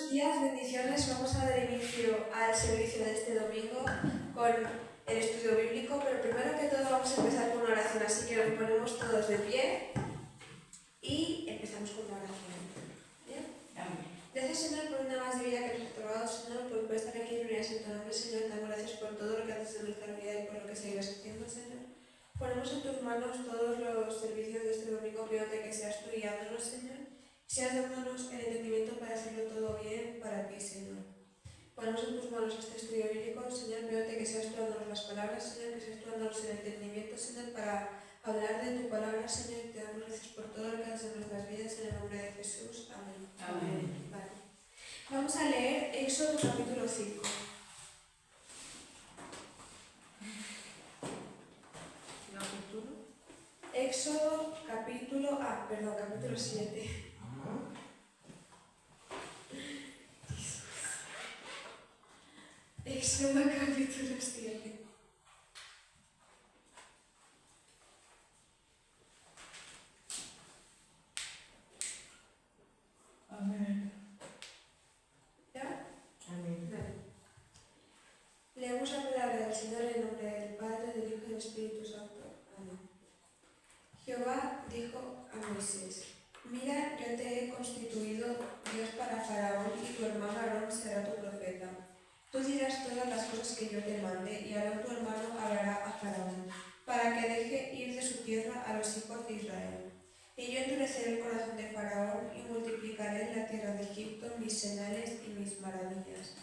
días, bendiciones. Vamos a dar inicio al servicio de este domingo con el estudio bíblico, pero primero que todo vamos a empezar con una oración, así que nos ponemos todos de pie y empezamos con una oración. ¿Bien? Gracias, Señor, por una más de vida que nos has otorgado, Señor, por estar aquí reunidos en tu nombre, Señor. Te damos gracias por todo lo que haces en nuestra vida y por lo que seguirás haciendo, Señor. Ponemos en tus manos todos los servicios de este domingo, pidiéndote que seas tú guiándonos, Señor. Seas dándonos el entendimiento para hacerlo todo bien para ti, Señor. Ponemos en tus manos este estudio bíblico, Señor, pidiéndote que seas tú dándonos las palabras, Señor, que seas tú dándonos el entendimiento, Señor, para hablar de tu palabra, Señor, y te damos gracias por todo lo que haces en nuestras vidas, en el nombre de Jesús. Amén. Amén. Vale. Vamos a leer Éxodo capítulo 5. Éxodo capítulo 7. Éxodo capítulo 7. Amén. ¿Ya? Amén. Vale. Leemos la palabra del Señor en nombre del Padre, del Hijo y del Espíritu Santo. Amén. Jehová dijo a Moisés: Mira, yo te he constituido Dios para Faraón, y tu hermano Aarón será tu profeta. Tú dirás todas las cosas que yo te mande, y Aarón tu hermano hablará a Faraón, para que deje ir de su tierra a los hijos de Israel. Y yo endureceré el corazón de Faraón, y multiplicaré en la tierra de Egipto mis señales y mis maravillas.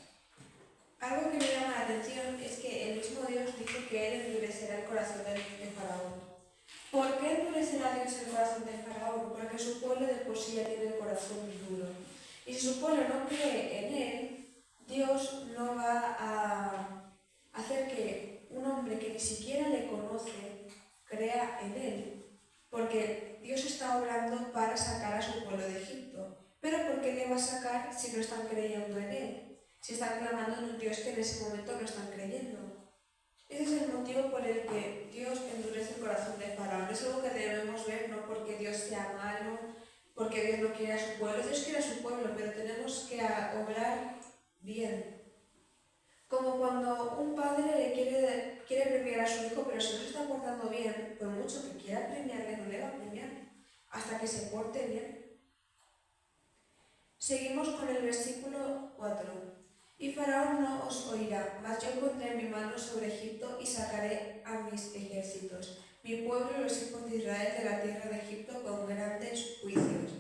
Algo que me llama la atención es que el mismo Dios dice que él endurecerá el corazón de Faraón. ¿Por qué endurecerá Dios el corazón de Faraón? Porque su pueblo de por sí ya tiene el corazón duro. Y si su pueblo no cree en él, Dios no va a hacer que un hombre que ni siquiera le conoce crea en él. Porque Dios está obrando para sacar a su pueblo de Egipto. Pero ¿por qué le va a sacar si no están creyendo en él? Si están clamando en un Dios que en ese momento no están creyendo. Ese es el motivo por el que Dios endurece el corazón de Faraón. Es algo que debemos ver, no porque Dios sea malo, porque Dios no quiere a su pueblo. Dios quiere a su pueblo, pero tenemos que obrar bien. Como cuando un padre le quiere premiar a su hijo, pero si no se está portando bien, por mucho que quiera premiarle, no le va a premiar, hasta que se porte bien. Seguimos con el versículo 4. Y Faraón no os oirá, mas yo pondré mi mano sobre Egipto y sacaré a mis ejércitos, mi pueblo y los hijos de Israel de la tierra de Egipto con grandes juicios.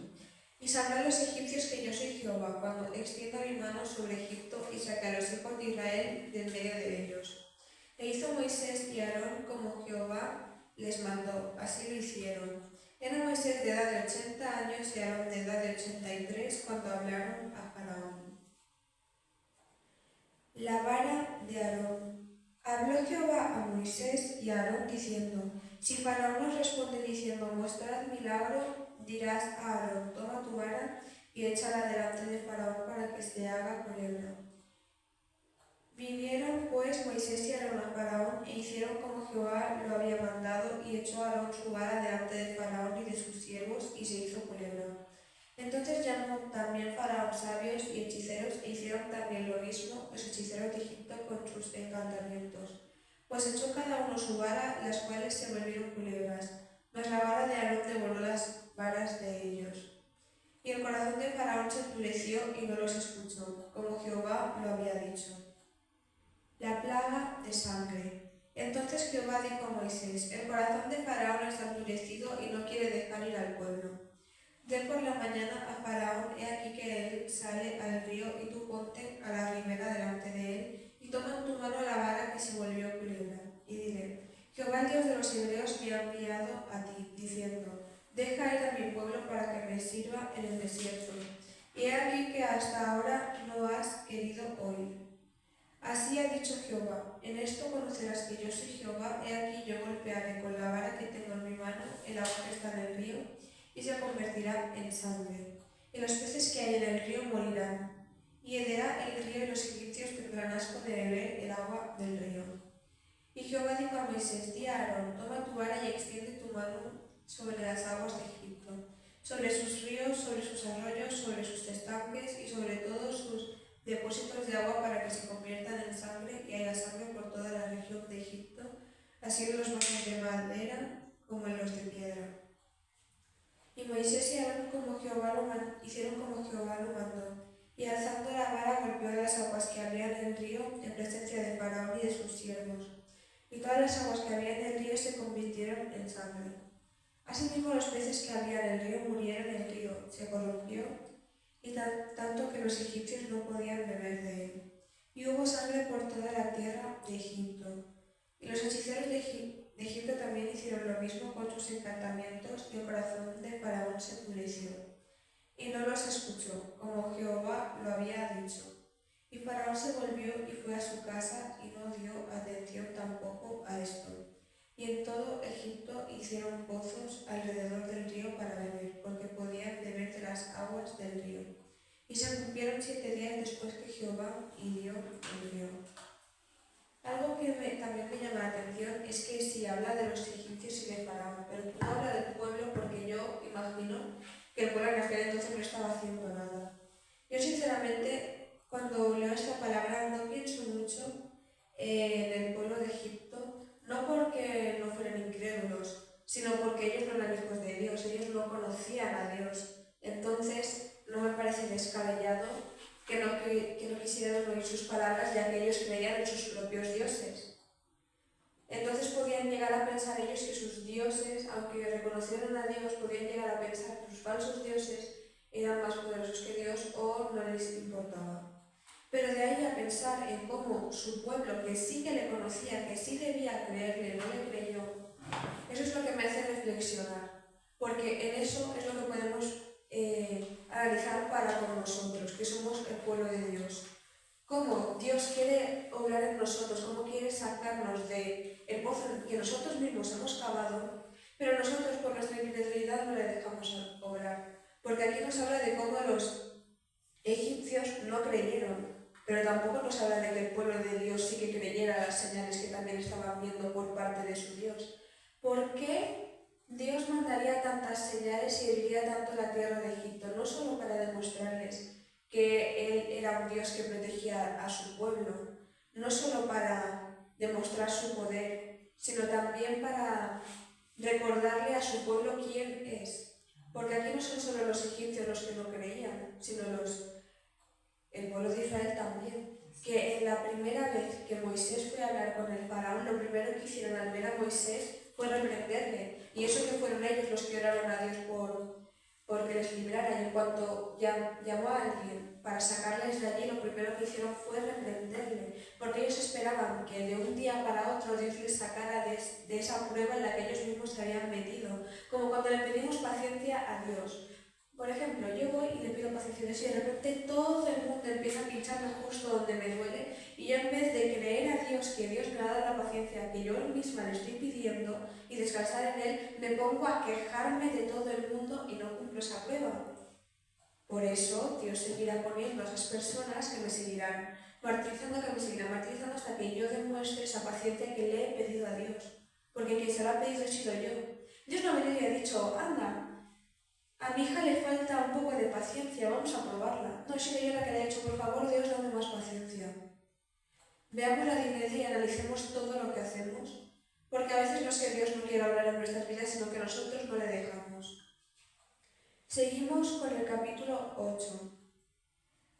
Y sabrán los egipcios que yo soy Jehová, cuando extienda mi mano sobre Egipto y saque a los hijos de Israel de en medio de ellos. E hizo Moisés y Aarón como Jehová les mandó, así lo hicieron. Era Moisés de edad de 80 años y Aarón de edad de 83 cuando hablaron a Faraón. La vara de Aarón. Habló Jehová a Moisés y a Aarón diciendo: Si Faraón os responde diciendo: Mostrad milagro, dirás a Aarón: Toma tu vara y échala delante de Faraón para que se haga culebra. Vinieron pues Moisés y Aarón a Faraón e hicieron como Jehová lo había mandado, y echó a Aarón su vara delante de Faraón y de sus siervos, y se hizo culebra. Entonces llamó también Faraón sabios y hechiceros, e hicieron también lo mismo los hechiceros de Egipto con sus encantamientos. Pues echó cada uno su vara, las cuales se volvieron culebras, mas la vara de Aarón devoró las varas de ellos. Y el corazón de Faraón se endureció y no los escuchó, como Jehová lo había dicho. La plaga de sangre. Entonces Jehová dijo a Moisés: El corazón de Faraón está endurecido y no quiere dejar ir al pueblo. Ven por la mañana a Faraón, he aquí que él sale al río, y tú ponte a la ribera delante de él, y toma en tu mano la vara que se volvió culebra, y dile: Jehová el Dios de los hebreos me ha enviado a ti, diciendo: Deja ir a mi pueblo para que me sirva en el desierto. Y he aquí que hasta ahora no has querido oír. Así ha dicho Jehová: En esto conocerás que yo soy Jehová, he aquí yo golpearé con la vara que tengo en mi mano el agua que está en el río, y se convertirá en sangre, y los peces que hay en el río morirán, y hederá el río y los egipcios tendrán asco de beber el agua del río. Y Jehová dijo a Moisés: Di a Aarón: Toma tu vara y extiende tu mano sobre las aguas de Egipto, sobre sus ríos, sobre sus arroyos, sobre sus estanques y sobre todos sus así en los vasos de madera como en los de piedra. Y Moisés y Aarón hicieron como Jehová lo mandó, y alzando la vara golpeó las aguas que había en el río en presencia de Faraón y de sus siervos, y todas las aguas que había en el río se convirtieron en sangre. Asimismo los peces que había en el río murieron, el río se corrompió, y tanto que los egipcios no podían beber de él. Y hubo sangre por toda la tierra de Egipto. Y los hechiceros de Egipto también hicieron lo mismo con sus encantamientos, y el corazón de Faraón se endureció, y no los escuchó, como Jehová lo había dicho. Y Faraón se volvió y fue a su casa, y no dio atención tampoco a esto. Y en todo Egipto hicieron pozos alrededor del río para beber, porque podían beber de las aguas del río. Y se cumplieron 7 días después que Jehová hirió el río. Algo que también me llama la atención es que sí habla de los egipcios y de Faraón, pero no habla del pueblo, porque yo imagino que el pueblo en aquel entonces no estaba haciendo nada. Yo sinceramente, cuando leo esta palabra, no pienso mucho en el pueblo de Egipto, no porque no fueran incrédulos, sino porque ellos no eran hijos de Dios, ellos no conocían a Dios. Entonces, no me parece descabellado que no quisieran oír sus palabras, ya que ellos creían en sus propios dioses. Entonces podían llegar a pensar ellos que sus dioses, aunque reconocieran a Dios, podían llegar a pensar que sus falsos dioses eran más poderosos que Dios o no les importaba. Pero de ahí a pensar en cómo su pueblo, que sí que le conocía, que sí debía creerle, no le creyó, eso es lo que me hace reflexionar, porque en eso es lo que podemos analizar para con nosotros, que somos el pueblo de Dios. Cómo Dios quiere obrar en nosotros, cómo quiere sacarnos del pozo que nosotros mismos hemos cavado, pero nosotros por nuestra incredulidad no le dejamos obrar. Porque aquí nos habla de cómo los egipcios no creyeron, pero tampoco nos habla de que el pueblo de Dios sí que creyera las señales que también estaban viendo por parte de su Dios. ¿Por qué Dios mandaría tantas señales y heriría tanto la tierra de Egipto? No solo para demostrarles que Él era un Dios que protegía a su pueblo, no solo para demostrar su poder, sino también para recordarle a su pueblo quién es. Porque aquí no son solo los egipcios los que no creían, sino el pueblo de Israel también. Que en la primera vez que Moisés fue a hablar con el faraón, lo primero que hicieron al ver a Moisés fue reprenderle. Y eso que fueron ellos los que oraron a Dios porque les librara. Y en cuanto llamó a alguien para sacarles de allí, lo primero que hicieron fue reprenderle. Porque ellos esperaban que de un día para otro Dios les sacara de esa prueba en la que ellos mismos se habían metido. Como cuando le pedimos paciencia a Dios. Por ejemplo, yo voy y le pido paciencia a Dios y de repente todo el mundo empieza a pincharme justo donde me duele y yo en vez de creer a Dios que Dios me ha dado la paciencia que yo misma le estoy pidiendo y descansar en Él, me pongo a quejarme de todo el mundo y no cumplo esa prueba. Por eso Dios seguirá poniendo a esas personas que me seguirán martirizando hasta que yo demuestre esa paciencia que le he pedido a Dios. Porque quien se la ha pedido he sido yo. Dios no me había dicho, anda, a mi hija le falta un poco de paciencia, vamos a probarla. No, he sido yo la que le he dicho, por favor, Dios, dame más paciencia. Veamos la diferencia y analicemos todo lo que hacemos, porque a veces no es que Dios no quiera hablar en nuestras vidas, sino que nosotros no le dejamos. Seguimos con el capítulo 8.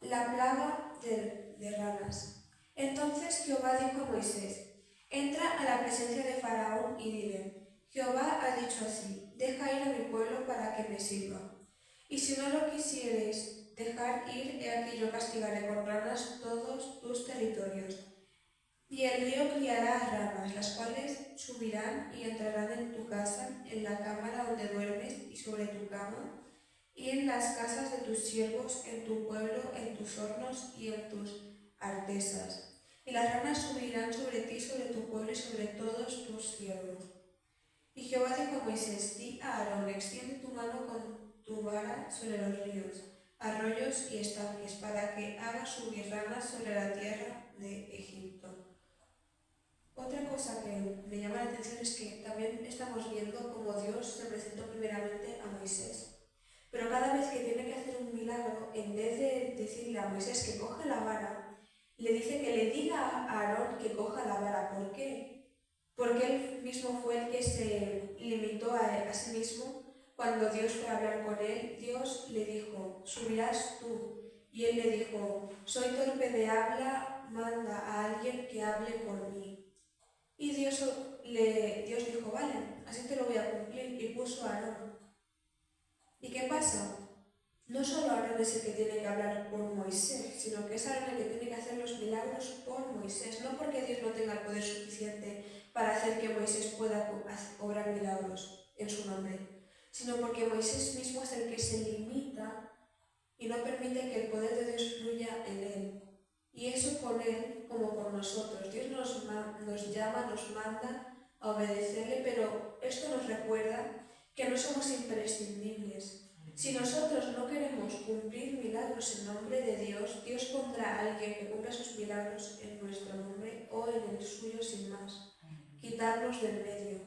La plaga de ranas. Entonces Jehová dijo a Moisés, entra a la presencia de Faraón y dile, Jehová ha dicho así, deja ir a mi pueblo para que me sirva. Y si no lo quisieres dejar ir, he aquí yo castigaré con ranas todos tus territorios. Y el río criará ranas, las cuales subirán y entrarán en tu casa, en la cámara donde duermes y sobre tu cama, y en las casas de tus siervos, en tu pueblo, en tus hornos y en tus artesas. Y las ranas subirán sobre ti, sobre tu pueblo y sobre todos tus siervos. Y Jehová dijo a Moisés, di a Aarón, extiende tu mano con tu vara sobre los ríos, arroyos y estanques, para que haga subir ranas sobre la tierra de Egipto. Otra cosa que me llama la atención es que también estamos viendo cómo Dios se presentó primeramente a Moisés. Pero cada vez que tiene que hacer un milagro, en vez de decirle a Moisés que coja la vara, le dice que le diga a Aarón que coja la vara. ¿Por qué? porque él mismo fue el que se limitó a sí mismo. Cuando Dios fue a hablar con él, Dios le dijo, subirás tú. Y él le dijo, soy torpe de habla, manda a alguien que hable por mí. Y Dios dijo, vale, así te lo voy a cumplir, y puso a Aarón. ¿Y qué pasa? No solo Aarón es el que tiene que hablar por Moisés, sino que es Aarón el que tiene que hacer los milagros por Moisés, no porque Dios no tenga el poder suficiente para hacer que Moisés pueda obrar milagros en su nombre, sino porque Moisés mismo es el que se limita y no permite que el poder de Dios fluya en él. Y eso con él como con nosotros. Dios nos llama, nos manda a obedecerle, pero esto nos recuerda que no somos imprescindibles. Si nosotros no queremos cumplir milagros en nombre de Dios, Dios pondrá a alguien que cumpla sus milagros en nuestro nombre o en el suyo sin más. Quitarnos del medio.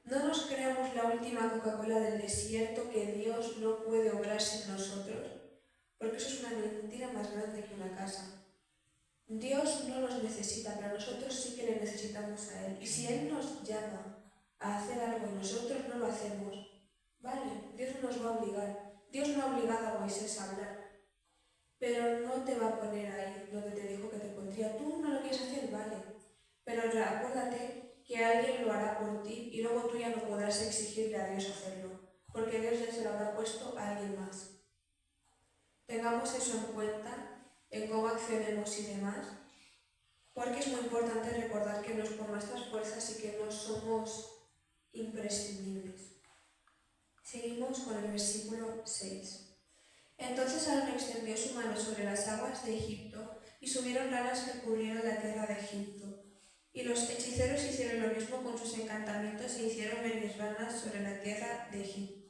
No nos creamos la última Coca-Cola del desierto que Dios no puede obrar sin nosotros, porque eso es una mentira más grande que una casa. Dios no nos necesita, pero nosotros sí que le necesitamos a Él. Y si Él nos llama a hacer algo y nosotros no lo hacemos, vale, Dios no nos va a obligar. Dios no ha obligado a Moisés a hablar, pero no te va a poner ahí donde te dijo que te pondría. Tú no lo quieres hacer, vale, pero acuérdate que alguien lo hará por ti y luego tú ya no podrás exigirle a Dios hacerlo, porque Dios ya se lo habrá puesto a alguien más. Tengamos eso en cuenta en cómo accionemos y demás, porque es muy importante recordar que no es por nuestras fuerzas y que no somos imprescindibles. Seguimos con el versículo 6. Entonces Aarón extendió su mano sobre las aguas de Egipto y subieron ranas que cubrieron la tierra de Egipto. Y los hechiceros hicieron lo mismo con sus encantamientos e hicieron venir ranas sobre la tierra de Egipto.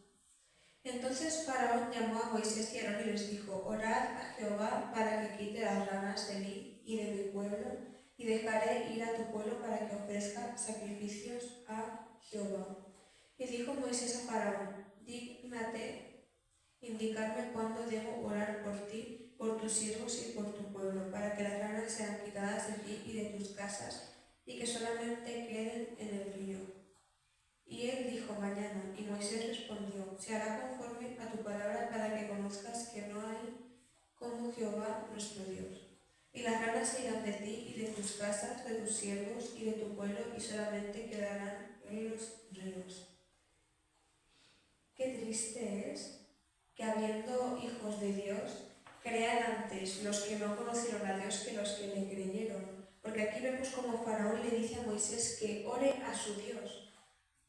Entonces Faraón llamó a Moisés y a Aarón y les dijo, orad a Jehová para que quite las ranas de mí y de mi pueblo, y dejaré ir a tu pueblo para que ofrezca sacrificios a Jehová. Y dijo Moisés a Faraón, dígnate indicarme cuándo debo orar por ti, por tus siervos y por tu pueblo, para que las ranas sean quitadas de ti y de tus casas, y que solamente queden en el río. Y él dijo, mañana. Y Moisés respondió, se hará conforme a tu palabra para que conozcas que no hay como Jehová nuestro Dios. Y las ranas se irán de ti y de tus casas, de tus siervos y de tu pueblo, y solamente quedarán en los ríos. Qué triste es que habiendo hijos de Dios, crean antes los que no conocieron a Dios que los que le creyeron. Porque aquí vemos como Faraón le dice a Moisés que ore a su Dios.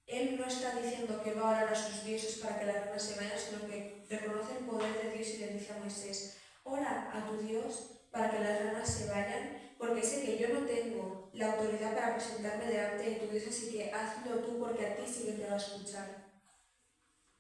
Él no está diciendo que va a orar a sus dioses para que las ranas se vayan, sino que reconoce el poder de Dios y le dice a Moisés, ora a tu Dios para que las ranas se vayan, porque sé que yo no tengo la autoridad para presentarme delante de tu Dios, así que hazlo tú porque a ti sí que te va a escuchar.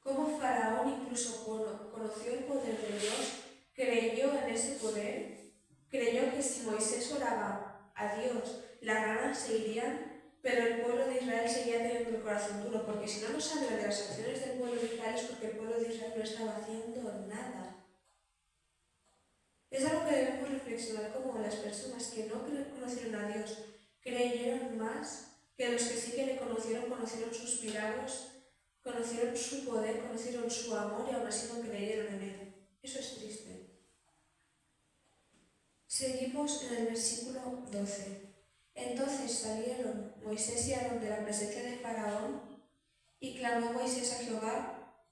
Como Faraón incluso conoció el poder de Dios, creyó en ese poder, creyó que si Moisés oraba a Dios, las ranas se irían, pero el pueblo de Israel seguía teniendo el corazón duro, porque si no nos habla de las acciones del pueblo de Israel es porque el pueblo de Israel no estaba haciendo nada. Es algo que debemos reflexionar como las personas que no conocieron a Dios creyeron más que los que sí que le conocieron sus milagros, conocieron su poder, conocieron su amor y aún así no creyeron en él. Eso es triste. Seguimos en el versículo 12. Entonces salieron Moisés y Aarón de la presencia de Faraón y clamó Moisés a Jehová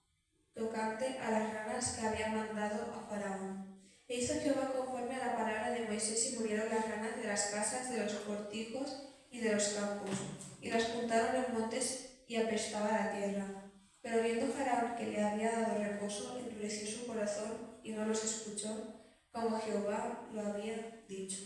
tocante a las ranas que había mandado a Faraón. E hizo Jehová conforme a la palabra de Moisés y murieron las ranas de las casas, de los cortijos y de los campos, y las juntaron en montes y apestaba la tierra. Pero viendo Faraón que le había dado reposo, endureció su corazón y no los escuchó, como Jehová lo había dicho.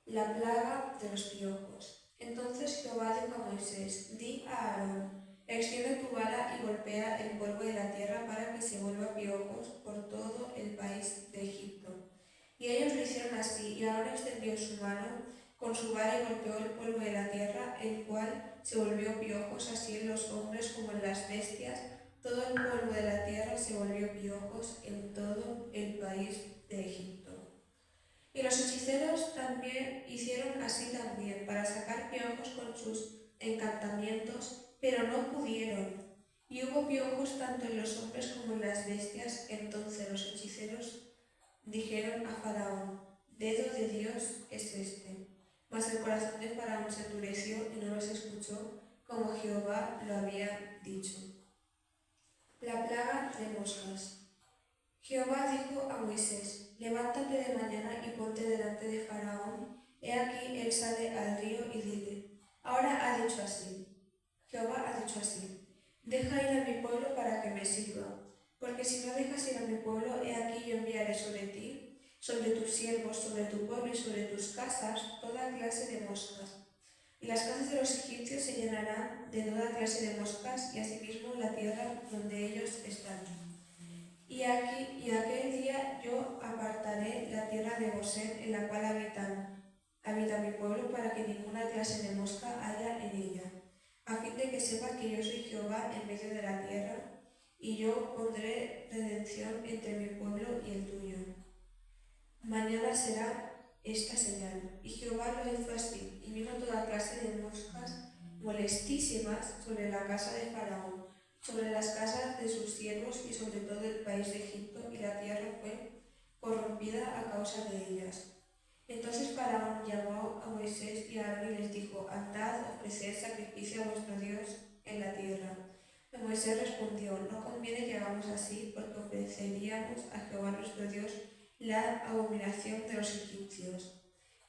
La plaga de los piojos. Entonces Jehová dijo a Moisés, di a Aarón, extiende tu vara y golpea el polvo de la tierra para que se vuelva piojos por todo el país de Egipto. Y ellos lo hicieron así, y Aarón extendió su mano con su vara y golpeó el polvo de la tierra, el cual se volvió piojos, así en los hombres como en las bestias. Todo el polvo de la tierra se volvió piojos en todo el país de Egipto. Y los hechiceros también hicieron así también, para sacar piojos con sus encantamientos, pero no pudieron. Y hubo piojos tanto en los hombres como en las bestias. Entonces los hechiceros dijeron a Faraón: dedo de Dios es este. Mas el corazón de Faraón se endureció y no los escuchó, como Jehová lo había dicho. La plaga de moscas. Jehová dijo a Moisés: levántate de mañana y ponte delante de Faraón. He aquí él sale al río, y dile: ahora ha dicho así. Jehová ha dicho así: deja ir a mi pueblo para que me sirva. Porque si no dejas ir a mi pueblo, he aquí yo enviaré sobre ti, sobre tus siervos, sobre tu pueblo y sobre tus casas toda clase de moscas. Y las casas de los egipcios se llenarán de toda clase de moscas, y asimismo la tierra donde ellos están. Y aquel día yo apartaré la tierra de Gosén, en la cual habita mi pueblo, para que ninguna clase de mosca haya en ella, a fin de que sepa que yo soy Jehová en medio de la tierra, y yo pondré redención entre mi pueblo y el tuyo. Mañana será esta señal. Y Jehová lo hizo así, y vino toda clase de moscas molestísimas sobre la casa de Faraón, sobre las casas de sus siervos y sobre todo el país de Egipto, y la tierra fue corrompida a causa de ellas. Entonces Faraón llamó a Moisés y a Aarón y les dijo: andad, ofreced sacrificio a vuestro Dios en la tierra. Y Moisés respondió: no conviene que hagamos así, porque ofreceríamos a Jehová nuestro Dios la abominación de los egipcios.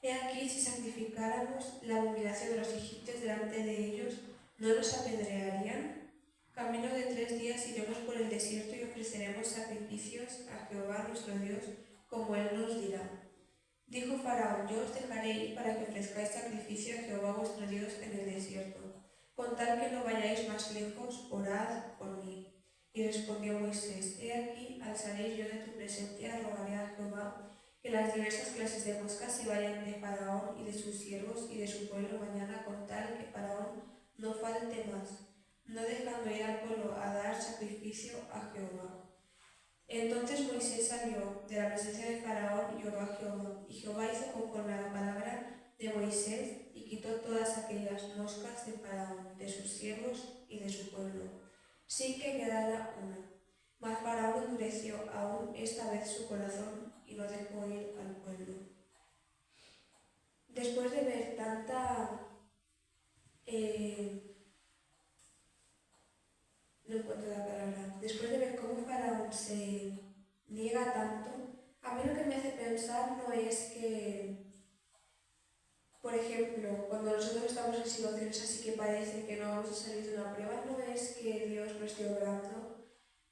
He aquí, si sacrificáramos la abominación de los egipcios delante de ellos, ¿no nos apedrearían? Camino de 3 días iremos por el desierto y ofreceremos sacrificios a Jehová nuestro Dios, como él nos dirá. Dijo Faraón: yo os dejaré ir para que ofrezcáis sacrificio a Jehová vuestro Dios en el desierto. Con tal que no vayáis más lejos, orad por mí. Y respondió Moisés: he aquí, al salir yo de tu presencia, rogaré a Jehová que las diversas clases de moscas se vayan de Faraón y de sus siervos y de su pueblo mañana, con tal que Faraón no falte más, no dejando ir al pueblo a dar sacrificio a Jehová. Entonces Moisés salió de la presencia de Faraón y oró a Jehová. Y Jehová hizo conforme a la palabra de Moisés y quitó todas aquellas moscas de Faraón, de sus siervos y de su pueblo, sin que quedara una. Mas Faraón endureció aún esta vez su corazón y no dejó ir al pueblo. Después de ver tanta... no encuentro la palabra. Después de ver cómo Faraón se niega tanto, a mí lo que me hace pensar no es que, por ejemplo, cuando nosotros estamos en situaciones así que parece que no vamos a salir de una prueba, no es que Dios no esté obrando,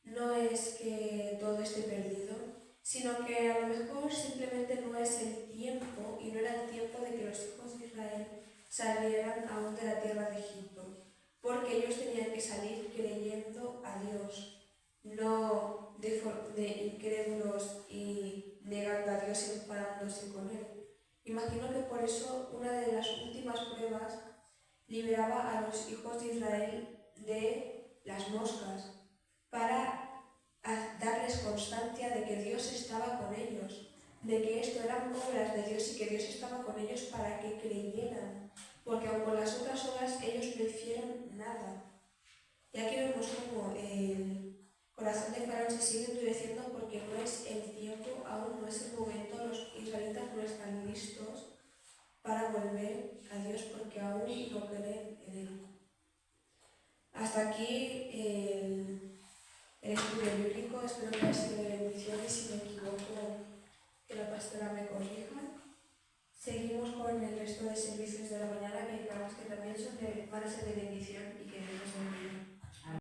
no es que todo esté perdido, sino que a lo mejor simplemente no es el tiempo, y no era el tiempo de que los hijos de Israel salieran aún de la tierra de Egipto, porque ellos tenían que salir creyendo a Dios, no de incrédulos y negando a Dios y enfadándose con Él. Imagino que por eso una de las últimas pruebas liberaba a los hijos de Israel de las moscas, para darles constancia de que Dios estaba con ellos, de que esto eran obras de Dios y que Dios estaba con ellos para que creyeran, porque aun con las otras obras ellos no hicieron nada. Y aquí vemos como el corazón de Faraón se sigue endureciendo porque no es el tiempo, aún no es el momento, los israelitas no están listos para volver a Dios porque aún no creen en Él. Hasta aquí el estudio bíblico. Espero que haya sido de bendición y si me equivoco que la pastora me corrija. Seguimos con el resto de servicios de la mañana que digamos que también van a ser de bendición y que Dios nos bendiga.